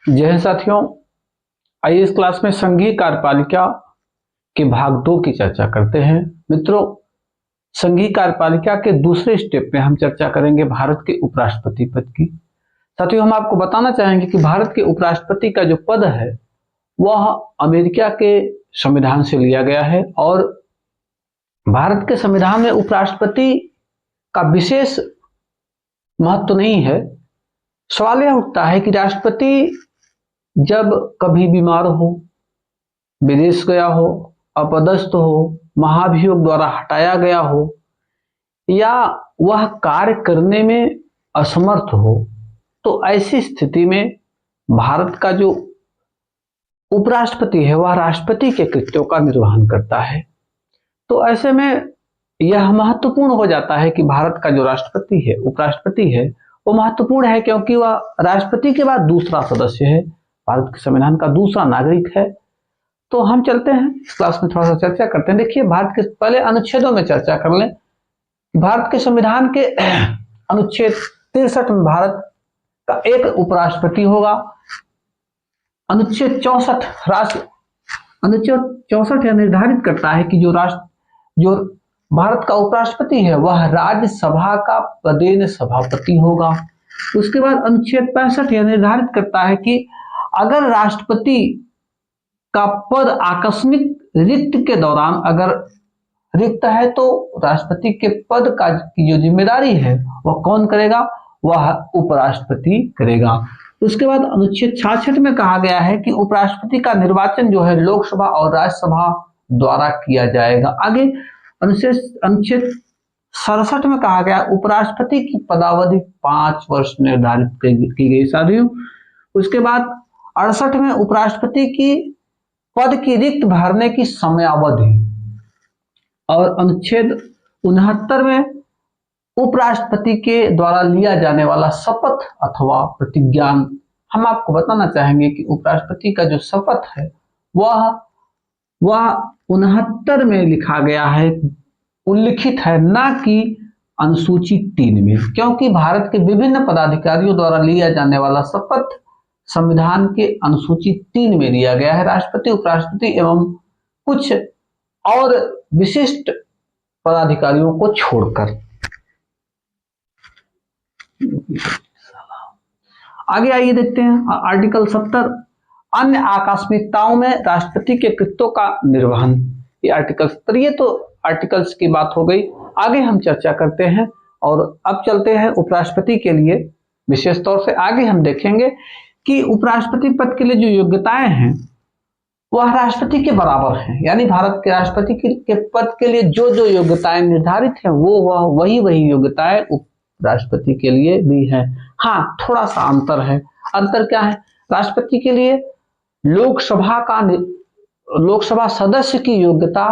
जय हिंद साथियों, आइए इस क्लास में संघीय कार्यपालिका के भाग 2 की चर्चा करते हैं। मित्रों, संघीय कार्यपालिका के दूसरे स्टेप में हम चर्चा करेंगे भारत के उपराष्ट्रपति पद की। साथियों, हम आपको बताना चाहेंगे कि भारत के उपराष्ट्रपति का जो पद है वह अमेरिका के संविधान से लिया गया है और भारत के संविधान में उपराष्ट्रपति का विशेष महत्व नहीं है। सवाल यह उठता है कि राष्ट्रपति जब कभी बीमार हो, विदेश गया हो, अपदस्थ हो, महाभियोग द्वारा हटाया गया हो या वह कार्य करने में असमर्थ हो, तो ऐसी स्थिति में भारत का जो उपराष्ट्रपति है वह राष्ट्रपति के कृत्यों का निर्वहन करता है। तो ऐसे में यह महत्वपूर्ण हो जाता है कि भारत का जो राष्ट्रपति है, उपराष्ट्रपति है, वो महत्वपूर्ण है क्योंकि वह राष्ट्रपति के बाद दूसरा सदस्य है, भारत के संविधान का दूसरा नागरिक है। तो हम चलते हैं इस क्लास में, थोड़ा सा चर्चा करते हैं। देखिए, भारत के पहले अनुच्छेदों में चर्चा कर लें। भारत के संविधान के अनुच्छेद 63 में भारत का एक उपराष्ट्रपति होगा। अनुच्छेद 64 यह निर्धारित करता है कि जो भारत का उपराष्ट्रपति है वह राज्यसभा का प्रदेन सभापति होगा। उसके बाद अनुच्छेद 65 यह निर्धारित करता है कि अगर राष्ट्रपति का पद आकस्मिक रिक्त के दौरान अगर रिक्त है तो राष्ट्रपति के पद का की जो जिम्मेदारी है वह कौन करेगा? वह उपराष्ट्रपति करेगा। उसके बाद अनुच्छेद 66 में कहा गया है कि उपराष्ट्रपति का निर्वाचन जो है लोकसभा और राज्यसभा द्वारा किया जाएगा। आगे अनुच्छेद 67 में कहा गया उपराष्ट्रपति की पदावधि 5 वर्ष निर्धारित की गई। साथियों, उसके बाद 68 में उपराष्ट्रपति की पद की रिक्त भरने की समयावधि और अनुच्छेद 69 में उपराष्ट्रपति के द्वारा लिया जाने वाला शपथ अथवा प्रतिज्ञान। हम आपको बताना चाहेंगे कि उपराष्ट्रपति का जो शपथ है वह 69 में लिखा गया है, उल्लिखित है, ना कि अनुसूची 3 में, क्योंकि भारत के विभिन्न पदाधिकारियों द्वारा लिया जाने वाला शपथ संविधान के अनुसूची 3 में दिया गया है। राष्ट्रपति, उपराष्ट्रपति एवं कुछ और विशिष्ट पदाधिकारियों को छोड़कर। आगे आइए देखते हैं आर्टिकल 70, अन्य आकस्मिकताओं में राष्ट्रपति के कृत्यों का निर्वहन। ये आर्टिकल 70, ये तो आर्टिकल्स की बात हो गई। आगे हम चर्चा करते हैं और अब चलते हैं उपराष्ट्रपति के लिए। विशेष तौर से आगे हम देखेंगे कि उपराष्ट्रपति पद के लिए जो योग्यताएं हैं वह राष्ट्रपति के बराबर हैं, यानी भारत के राष्ट्रपति के पद के लिए जो जो योग्यताएं निर्धारित हैं वो वही योग्यताएं उपराष्ट्रपति के लिए भी है। हाँ, थोड़ा सा अंतर है। अंतर क्या है? राष्ट्रपति के लिए लोकसभा सदस्य की योग्यता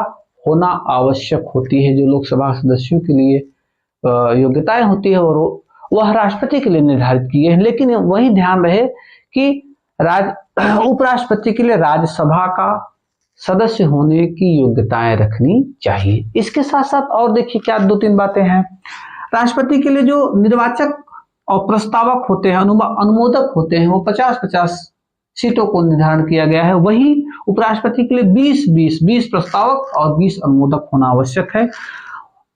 होना आवश्यक होती है। जो लोकसभा सदस्यों के लिए योग्यताएं होती है और वह राष्ट्रपति के लिए निर्धारित की है, लेकिन वही ध्यान रहे कि उपराष्ट्रपति के लिए राज्यसभा का सदस्य होने की योग्यताएं रखनी चाहिए। इसके साथ साथ और देखिए क्या 2-3 बातें हैं। राष्ट्रपति के लिए जो निर्वाचक और प्रस्तावक होते हैं, अनुमोदक होते हैं, वो 50-50 सीटों को निर्धारण किया गया है। वही उपराष्ट्रपति के लिए 20 प्रस्तावक और 20 अनुमोदक होना आवश्यक है।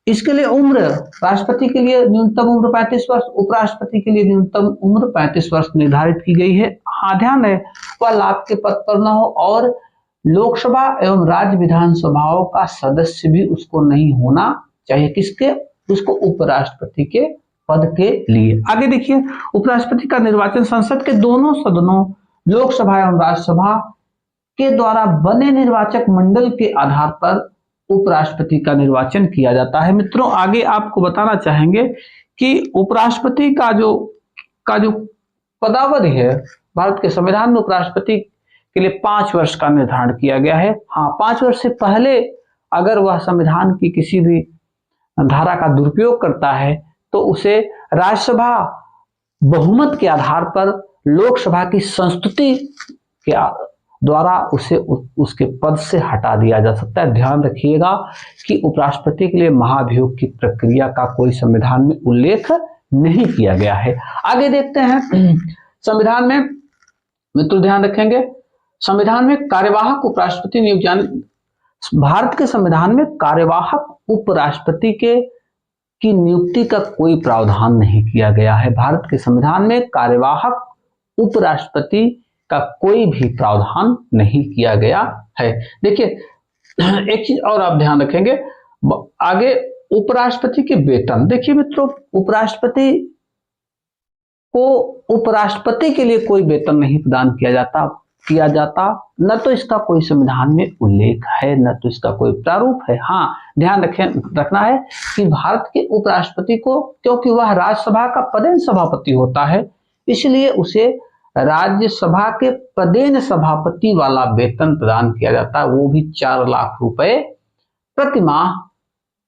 इसके लिए उम्र, राष्ट्रपति के लिए न्यूनतम उम्र 35 वर्ष, उपराष्ट्रपति के लिए न्यूनतम उम्र 35 वर्ष निर्धारित की गई है। हाँ, ध्यान है वह लाभ के पद पर न हो और लोकसभा एवं राज्य विधानसभाओं का सदस्य भी उसको नहीं होना चाहिए। किसके? उसको उपराष्ट्रपति के पद के लिए। आगे देखिए, उपराष्ट्रपति का निर्वाचन संसद के दोनों सदनों, लोकसभा एवं राज्यसभा के द्वारा बने निर्वाचक मंडल के आधार पर उपराष्ट्रपति का निर्वाचन किया जाता है। मित्रों, आगे आपको बताना चाहेंगे कि उपराष्ट्रपति का जो पदावधि है, भारत के संविधान में उपराष्ट्रपति के लिए 5 वर्ष का निर्धारण किया गया है। हाँ, 5 वर्ष से पहले अगर वह संविधान की किसी भी धारा का दुरुपयोग करता है तो उसे राज्यसभा बहुमत के आधार पर लोकसभा की संस्तुति के द्वारा उसे उसके पद से हटा दिया जा सकता है। ध्यान रखिएगा कि उपराष्ट्रपति के लिए महाभियोग की प्रक्रिया का कोई संविधान में उल्लेख नहीं किया गया है। आगे देखते हैं, संविधान में मित्रों ध्यान रखेंगे, संविधान में कार्यवाहक उपराष्ट्रपति नियुक्त, भारत के संविधान में कार्यवाहक उपराष्ट्रपति की नियुक्ति का कोई प्रावधान नहीं किया गया है। भारत के संविधान में कार्यवाहक उपराष्ट्रपति का कोई भी प्रावधान नहीं किया गया है। देखिए एक चीज और आप ध्यान रखेंगे आगे, उपराष्ट्रपति के वेतन। देखिए मित्रों, उपराष्ट्रपति को उपराष्ट्रपति के लिए कोई वेतन नहीं प्रदान किया जाता, न तो इसका कोई संविधान में उल्लेख है, न तो इसका कोई प्रारूप है। हाँ, ध्यान रखना है कि भारत के उपराष्ट्रपति को, क्योंकि वह राज्यसभा का पदेन सभापति होता है, इसलिए उसे राज्यसभा के पदेन सभापति वाला वेतन प्रदान किया जाता है, वो भी 4 लाख रुपए प्रति माह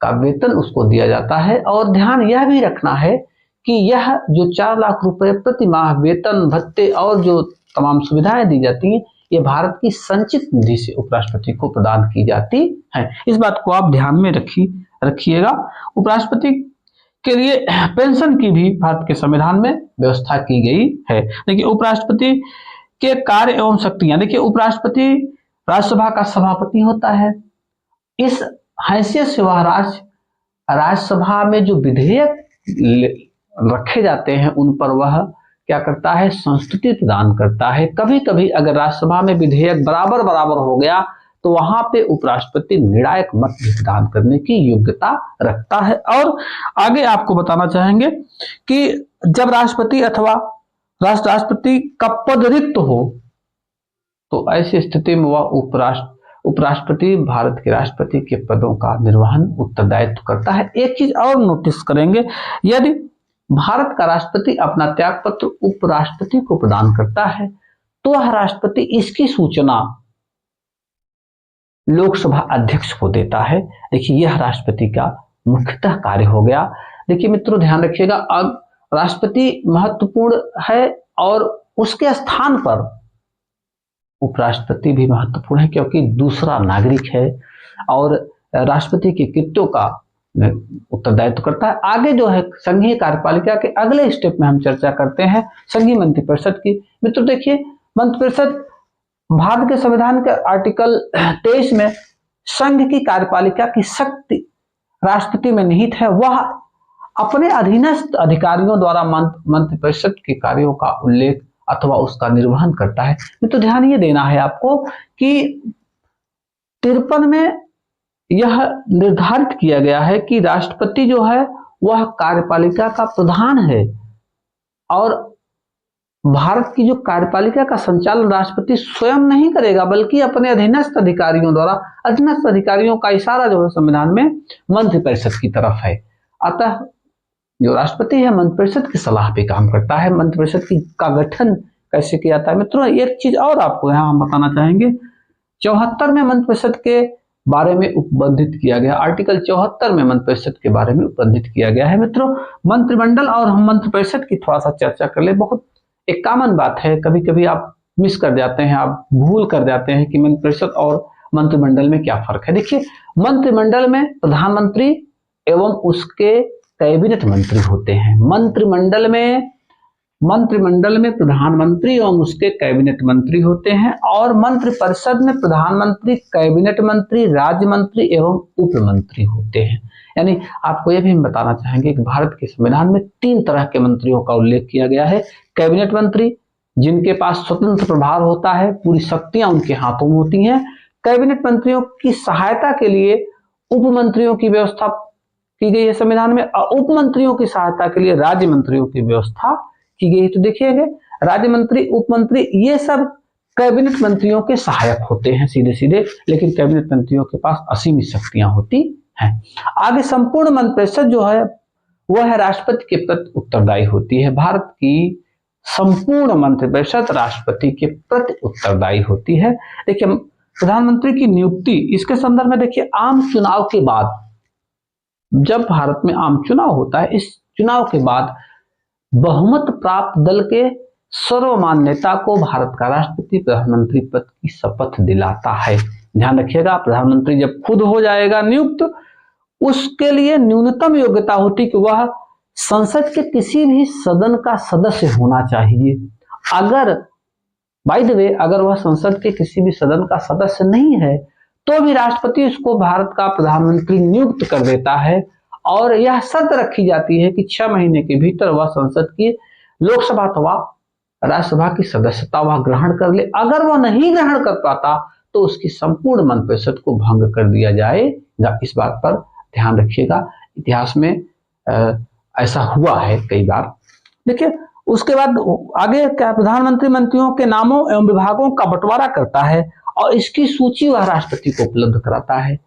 का वेतन उसको दिया जाता है। और ध्यान यह भी रखना है कि यह जो 4 लाख रुपए प्रति माह वेतन भत्ते और जो तमाम सुविधाएं दी जाती हैं, ये भारत की संचित निधि से उपराष्ट्रपति को प्रदान की जाती है। इस बात को आप ध्यान में रखिएगा। उपराष्ट्रपति के लिए पेंशन की भी भारत के संविधान में व्यवस्था की गई है। देखिए उपराष्ट्रपति के कार्य एवं शक्तियां। देखिए उपराष्ट्रपति राज्यसभा का सभापति होता है। इस हैसियत से वह राज्यसभा में जो विधेयक रखे जाते हैं उन पर वह क्या करता है, संस्तुति प्रदान करता है। कभी कभी अगर राज्यसभा में विधेयक बराबर हो गया तो वहां पे उपराष्ट्रपति निर्णायक मत भी प्रदान करने की योग्यता रखता है। और आगे आपको बताना चाहेंगे कि जब राष्ट्रपति अथवा राष्ट्रपति का पद रिक्त हो तो ऐसी स्थिति में वह उपराष्ट्रपति भारत के राष्ट्रपति के पदों का निर्वहन उत्तरदायित्व करता है। एक चीज और नोटिस करेंगे, यदि भारत का राष्ट्रपति अपना त्यागपत्र उपराष्ट्रपति को प्रदान करता है तो वह राष्ट्रपति इसकी सूचना लोकसभा अध्यक्ष को देता है। देखिए यह राष्ट्रपति का मुख्यतः कार्य हो गया। देखिए मित्रों ध्यान रखिएगा, अब राष्ट्रपति महत्वपूर्ण है और उसके स्थान पर उपराष्ट्रपति भी महत्वपूर्ण है, क्योंकि दूसरा नागरिक है और राष्ट्रपति के कृत्यों का उत्तरदायित्व करता है। आगे जो है संघीय कार्यपालिका के अगले स्टेप में हम चर्चा करते हैं संघीय मंत्रिपरिषद की। मित्रों देखिए, मंत्रिपरिषद भारत के संविधान के आर्टिकल 23 में संघ की कार्यपालिका की शक्ति राष्ट्रपति में निहित है। वह अपने अधीनस्थ अधिकारियों द्वारा मंत्रिपरिषद के कार्यों का उल्लेख अथवा उसका निर्वहन करता है। तो ध्यान ये देना है आपको कि 53 में यह निर्धारित किया गया है कि राष्ट्रपति जो है वह कार्यपालिका का प्रधान है और भारत की जो कार्यपालिका का संचालन राष्ट्रपति स्वयं नहीं करेगा, बल्कि अपने अधीनस्थ अधिकारियों द्वारा, अधीनस्थ अधिकारियों का इशारा जो है संविधान में मंत्रिपरिषद की तरफ है। अतः जो राष्ट्रपति है मंत्रिपरिषद की सलाह पे काम करता है। मंत्रिपरिषद का गठन कैसे किया जाता है मित्रों, एक चीज और आपको यहाँ हम बताना चाहेंगे, 74 में मंत्रिपरिषद के बारे में उपबंधित किया गया, आर्टिकल 74 में मंत्रिपरिषद के बारे में उपबंधित किया गया है। मित्रों मंत्रिमंडल और हम मंत्रिपरिषद की थोड़ा सा चर्चा कर ले। बहुत एक कॉमन बात है, कभी कभी आप मिस कर जाते हैं, आप भूल कर जाते हैं कि मंत्रिपरिषद और मंत्रिमंडल में क्या फर्क है। देखिए मंत्रिमंडल में प्रधानमंत्री एवं उसके कैबिनेट मंत्री होते हैं। मंत्रिमंडल में प्रधानमंत्री एवं उसके कैबिनेट मंत्री होते हैं और मंत्रिपरिषद में प्रधानमंत्री, कैबिनेट मंत्री, राज्य मंत्री एवं उप मंत्री होते हैं। यानी आपको यह भी हम बताना चाहेंगे कि भारत के संविधान में 3 तरह के मंत्रियों का उल्लेख किया गया है। कैबिनेट मंत्री जिनके पास स्वतंत्र प्रभार होता है, पूरी शक्तियां उनके हाथों में होती हैं। कैबिनेट मंत्रियों की सहायता के लिए उप मंत्रियों की व्यवस्था की गई है संविधान में, और उप मंत्रियों की सहायता के लिए राज्य मंत्रियों की व्यवस्था की गई है। तो देखिएगा राज्य मंत्री, उप मंत्री ये सब कैबिनेट मंत्रियों के सहायक होते हैं सीधे सीधे, लेकिन कैबिनेट मंत्रियों के पास असीमित शक्तियां होती हैं। आगे संपूर्ण मंत्रिपरिषद जो है वह है राष्ट्रपति के प्रति उत्तरदायी होती है। भारत की संपूर्ण मंत्रिपरिषद राष्ट्रपति के प्रति उत्तरदायी होती है। देखिए प्रधानमंत्री की नियुक्ति, इसके संदर्भ में देखिए आम चुनाव के बाद, जब भारत में आम चुनाव होता है, इस चुनाव के बाद बहुमत प्राप्त दल के सर्वमान्य नेता को भारत का राष्ट्रपति प्रधानमंत्री पद की शपथ दिलाता है। ध्यान रखिएगा, प्रधानमंत्री जब खुद हो जाएगा नियुक्त, उसके लिए न्यूनतम योग्यता होती कि वह संसद के किसी भी सदन का सदस्य होना चाहिए। अगर बाय द वे, अगर वह संसद के किसी भी सदन का सदस्य नहीं है तो भी राष्ट्रपति उसको भारत का प्रधानमंत्री नियुक्त कर देता है और यह शर्त रखी जाती है कि 6 महीने के भीतर वह संसद की लोकसभा अथवा राज्यसभा की सदस्यता वह ग्रहण कर ले। अगर वह नहीं ग्रहण कर पाता तो उसकी संपूर्ण मंत्रिपरिषद को भंग कर दिया जाएगा। इस बात पर ध्यान रखिएगा, इतिहास में ऐसा हुआ है कई बार। देखिए उसके बाद आगे क्या, प्रधानमंत्री मंत्रियों के नामों एवं विभागों का बंटवारा करता है और इसकी सूची वह राष्ट्रपति को उपलब्ध कराता है।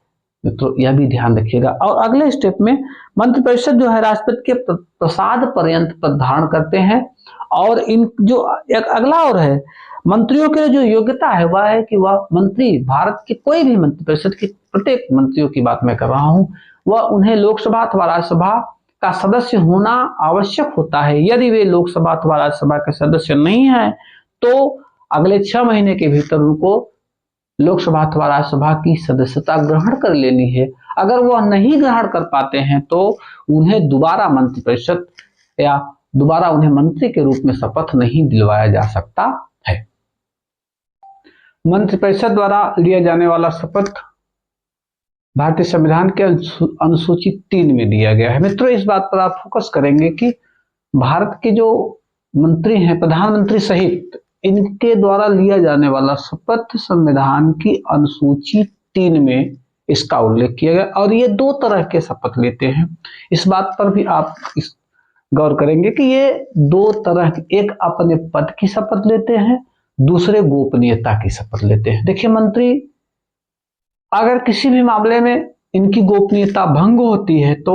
तो यह भी ध्यान रखिएगा। और अगले स्टेप में मंत्रिपरिषद जो है राष्ट्रपति के प्रसाद पर्यंत पद धारण करते हैं। और इन जो एक अगला और है, मंत्रियों के जो योग्यता है वह है कि वह मंत्री, भारत के कोई भी मंत्रिपरिषद के प्रत्येक मंत्रियों की बात मैं कर रहा हूं, वह उन्हें लोकसभा अथवा राज्यसभा का सदस्य होना आवश्यक होता है। यदि वे लोकसभा अथवा राज्यसभा के सदस्य नहीं है तो अगले 6 महीने के भीतर उनको लोकसभा अथवा राज्यसभा की सदस्यता ग्रहण कर लेनी है। अगर वह नहीं ग्रहण कर पाते हैं तो उन्हें दोबारा मंत्रिपरिषद या दोबारा उन्हें मंत्री के रूप में शपथ नहीं दिलवाया जा सकता है। मंत्रिपरिषद द्वारा लिया जाने वाला शपथ भारतीय संविधान के अनुसूची 3 में दिया गया है। मित्रों इस बात पर आप फोकस करेंगे कि भारत के जो मंत्री हैं, प्रधानमंत्री सहित, इनके द्वारा लिया जाने वाला शपथ संविधान की अनुसूची 3 में इसका उल्लेख किया गया और ये 2 तरह के शपथ लेते हैं। इस बात पर भी आप गौर करेंगे कि ये 2 तरह, एक अपने पद की शपथ लेते हैं, दूसरे गोपनीयता की शपथ लेते हैं। देखिए मंत्री, अगर किसी भी मामले में इनकी गोपनीयता भंग होती है तो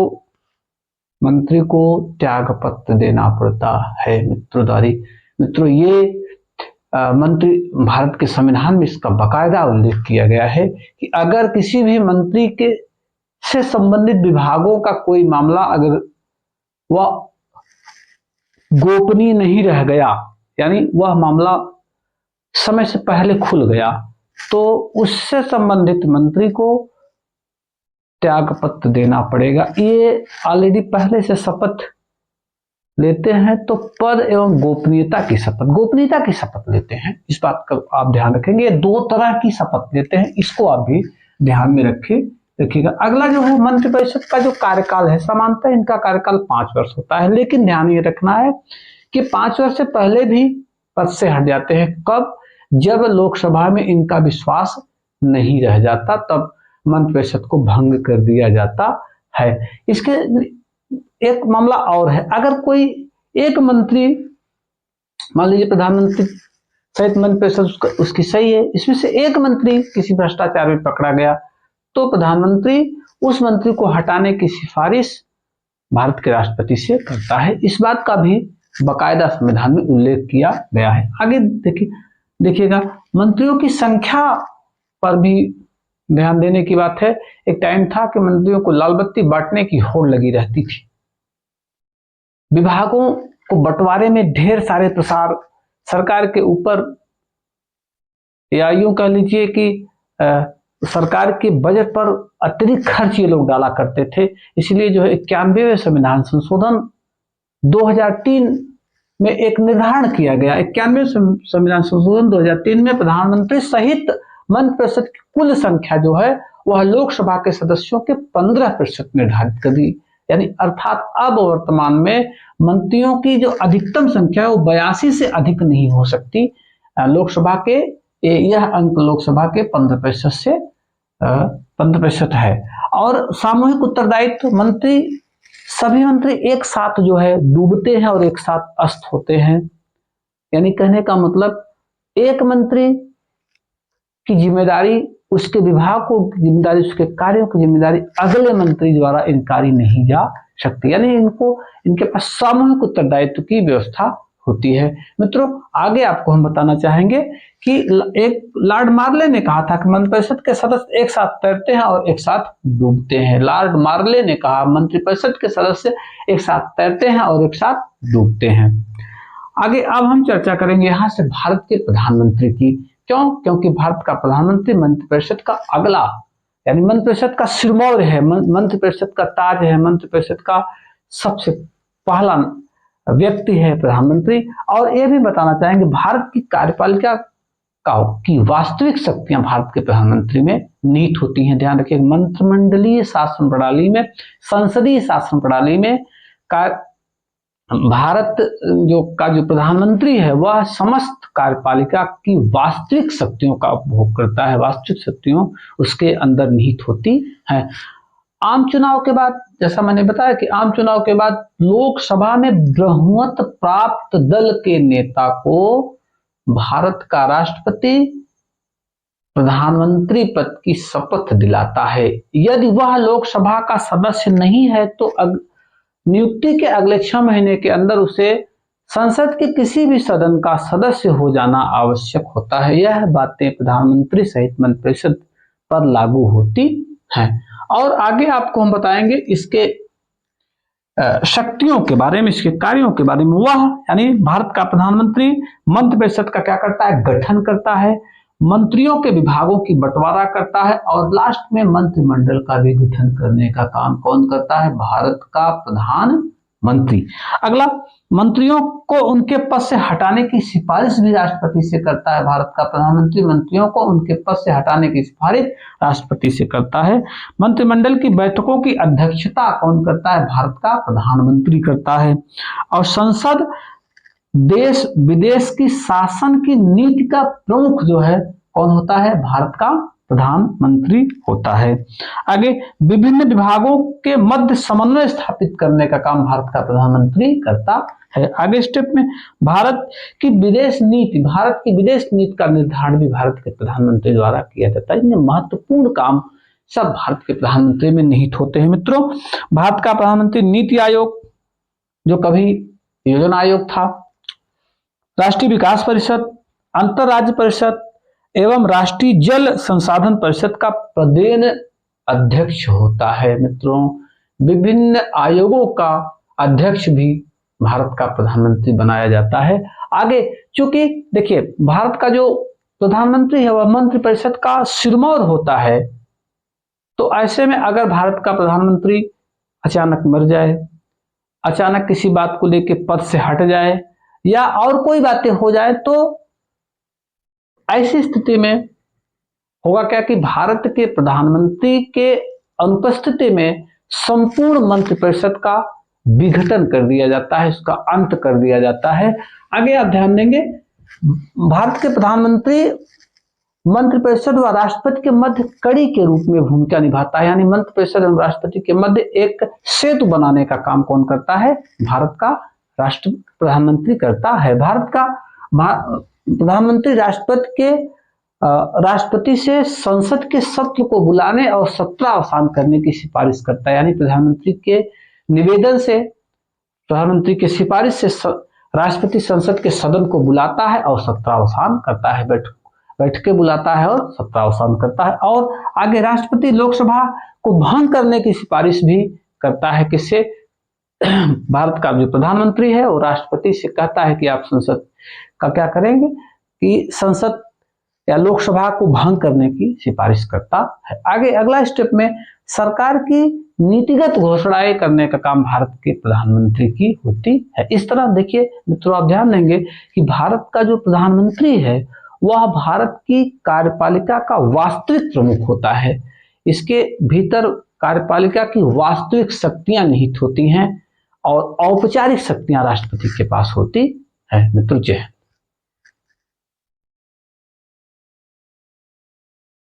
मंत्री को त्याग पत्र देना पड़ता है। मित्रों ये मंत्री, भारत के संविधान में इसका बाकायदा उल्लेख किया गया है कि अगर किसी भी मंत्री के से संबंधित विभागों का कोई मामला अगर वह गोपनीय नहीं रह गया, यानी वह मामला समय से पहले खुल गया, तो उससे संबंधित मंत्री को त्याग पत्र देना पड़ेगा। ये ऑलरेडी पहले से शपथ लेते हैं तो पद एवं गोपनीयता की शपथ लेते हैं। इस बात का आप ध्यान रखेंगे, 2 तरह की शपथ लेते हैं, इसको आप भी ध्यान में रखिएगा। अगला जो है मंत्रिपरिषद का जो कार्यकाल है, सामान्यतः इनका कार्यकाल 5 वर्ष होता है, लेकिन ध्यान ये रखना है कि 5 वर्ष से पहले भी पद से हट जाते हैं। कब? जब लोकसभा में इनका विश्वास नहीं रह जाता, तब मंत्रिपरिषद को भंग कर दिया जाता है। इसके एक मामला और है, अगर कोई एक मंत्री, मान लीजिए प्रधानमंत्री सहित मंत्रिपरिषद उसकी सही है, इसमें से एक मंत्री किसी भ्रष्टाचार में पकड़ा गया तो प्रधानमंत्री उस मंत्री को हटाने की सिफारिश भारत के राष्ट्रपति से करता है। इस बात का भी बाकायदा संविधान में उल्लेख किया गया है। आगे देखिएगा, मंत्रियों की संख्या पर भी ध्यान देने की बात है। एक टाइम था कि मंत्रियों को लाल बत्ती बांटने की होड़ लगी रहती थी, विभागों को बंटवारे में ढेर सारे प्रसार सरकार के ऊपर, या यूं कह लीजिए कि सरकार के बजट पर अतिरिक्त खर्च ये लोग डाला करते थे। इसलिए जो है 91वें संविधान संशोधन 2003 में एक निर्धारण किया गया। 91वें संविधान संशोधन 2003 में प्रधानमंत्री सहित मंत्रिपरिषद की कुल संख्या जो है वह लोकसभा के सदस्यों के 15% निर्धारित कर दी। यानी अर्थात अब वर्तमान में मंत्रियों की जो अधिकतम संख्या है वो 82 से अधिक नहीं हो सकती। लोकसभा के यह अंक लोकसभा के 15% से 15% है। और सामूहिक उत्तरदायित्व, सभी मंत्री एक साथ जो है डूबते हैं और एक साथ अस्त होते हैं। यानी कहने का मतलब, एक मंत्री की जिम्मेदारी, उसके विभाग को जिम्मेदारी, उसके कार्यों की जिम्मेदारी अगले मंत्री द्वारा इनकारी नहीं जा सकती। यानी इनके पास सामूहिक उत्तरदायित्व की व्यवस्था होती है। मित्रों आगे आपको हम बताना चाहेंगे कि एक लॉर्ड मार्ले ने कहा था कि मंत्रिपरिषद के सदस्य एक साथ तैरते हैं और एक साथ डूबते हैं। लॉर्ड मार्ले ने कहा मंत्रिपरिषद के सदस्य एक साथ तैरते हैं और एक साथ डूबते हैं। आगे अब हम चर्चा करेंगे यहाँ से भारत के प्रधानमंत्री की। क्यों? क्योंकि भारत का प्रधानमंत्री मंत्रिपरिषद का अगला, यानी मंत्रिपरिषद का सिरमौर है, मंत्रिपरिषद का ताज है, मंत्रिपरिषद का सबसे पहला व्यक्ति है प्रधानमंत्री। और ये भी बताना चाहेंगे भारत की कार्यपालिका की वास्तविक शक्तियां भारत के प्रधानमंत्री में निहित होती हैं। ध्यान रखिए, मंत्रिमंडलीय शासन प्रणाली में, संसदीय शासन प्रणाली में भारत जो प्रधानमंत्री है वह समस्त कार्यपालिका की वास्तविक शक्तियों का उपभोग करता है, वास्तविक शक्तियों उसके अंदर निहित होती है। आम चुनाव के बाद, जैसा मैंने बताया कि आम चुनाव के बाद लोकसभा में बहुमत प्राप्त दल के नेता को भारत का राष्ट्रपति प्रधानमंत्री पद की शपथ दिलाता है। यदि वह लोकसभा का सदस्य नहीं है तो नियुक्ति के अगले 6 महीने के अंदर उसे संसद के किसी भी सदन का सदस्य हो जाना आवश्यक होता है। यह बातें प्रधानमंत्री सहित मंत्रिपरिषद पर लागू होती हैं। और आगे आपको हम बताएंगे इसके शक्तियों के बारे में, इसके कार्यों के बारे में। वह यानी भारत का प्रधानमंत्री मंत्रिपरिषद का क्या करता है, गठन करता है, मंत्रियों के विभागों की बंटवारा करता है और लास्ट में मंत्रिमंडल का भी गठन करने का काम कौन करता है, भारत का प्रधानमंत्री। अगला, मंत्रियों को उनके पद से हटाने की सिफारिश भी राष्ट्रपति से करता है। भारत का प्रधानमंत्री मंत्रियों को उनके पद से हटाने की सिफारिश राष्ट्रपति से करता है। मंत्रिमंडल की बैठकों की अध्यक्षता कौन करता है, भारत का प्रधानमंत्री करता है। और संसद देश विदेश की शासन की नीति का प्रमुख जो है कौन होता है, भारत का प्रधानमंत्री होता है। आगे, विभिन्न विभागों के मध्य समन्वय स्थापित करने का काम भारत का प्रधानमंत्री करता है। आगे स्टेप में भारत की विदेश नीति का निर्धारण भी भारत के प्रधानमंत्री द्वारा किया जाता है। इतने महत्वपूर्ण काम सब भारत के प्रधानमंत्री में निहित होते हैं। मित्रों, भारत का प्रधानमंत्री नीति आयोग, जो कभी योजना आयोग था, राष्ट्रीय विकास परिषद, अंतरराज्य परिषद एवं राष्ट्रीय जल संसाधन परिषद का प्रदेन अध्यक्ष होता है। मित्रों, विभिन्न आयोगों का अध्यक्ष भी भारत का प्रधानमंत्री बनाया जाता है। आगे, चूंकि देखिए भारत का जो प्रधानमंत्री है वह मंत्रिपरिषद का सिरमौर होता है, तो ऐसे में अगर भारत का प्रधानमंत्री अचानक मर जाए, अचानक किसी बात को लेकर पद से हट जाए या और कोई बातें हो जाए, तो ऐसी स्थिति में होगा क्या कि भारत के प्रधानमंत्री के अनुपस्थिति में संपूर्ण मंत्रिपरिषद का विघटन कर दिया जाता है, उसका अंत कर दिया जाता है। आगे आप ध्यान देंगे, भारत के प्रधानमंत्री मंत्रिपरिषद व राष्ट्रपति के मध्य कड़ी के रूप में भूमिका निभाता है। यानी मंत्रिपरिषद एवं राष्ट्रपति के मध्य एक सेतु बनाने का काम कौन करता है, भारत का प्रधानमंत्री करता है। भारत का प्रधानमंत्री राष्ट्रपति से संसद के सत्र को बुलाने और सत्रावसान करने की सिफारिश करता है। यानी प्रधानमंत्री के निवेदन से, प्रधानमंत्री की सिफारिश से राष्ट्रपति संसद के सदन को बुलाता है और सत्रावसान करता है, बैठकें बुलाता है और सत्रावसान करता है। और आगे राष्ट्रपति लोकसभा को भंग करने की सिफारिश भी करता है। किससे, भारत का जो प्रधानमंत्री है वो राष्ट्रपति से कहता है कि आप संसद का क्या करेंगे कि संसद या लोकसभा को भंग करने की सिफारिश करता है। आगे अगला स्टेप में सरकार की नीतिगत घोषणाएं करने का काम भारत के प्रधानमंत्री की होती है। इस तरह देखिए मित्रों, आप ध्यान देंगे कि भारत का जो प्रधानमंत्री है वह भारत की कार्यपालिका का वास्तविक प्रमुख होता है। इसके भीतर कार्यपालिका की वास्तविक शक्तियां निहित होती हैं और औपचारिक शक्तियां राष्ट्रपति के पास होती है। मित्रों, जय हिंद।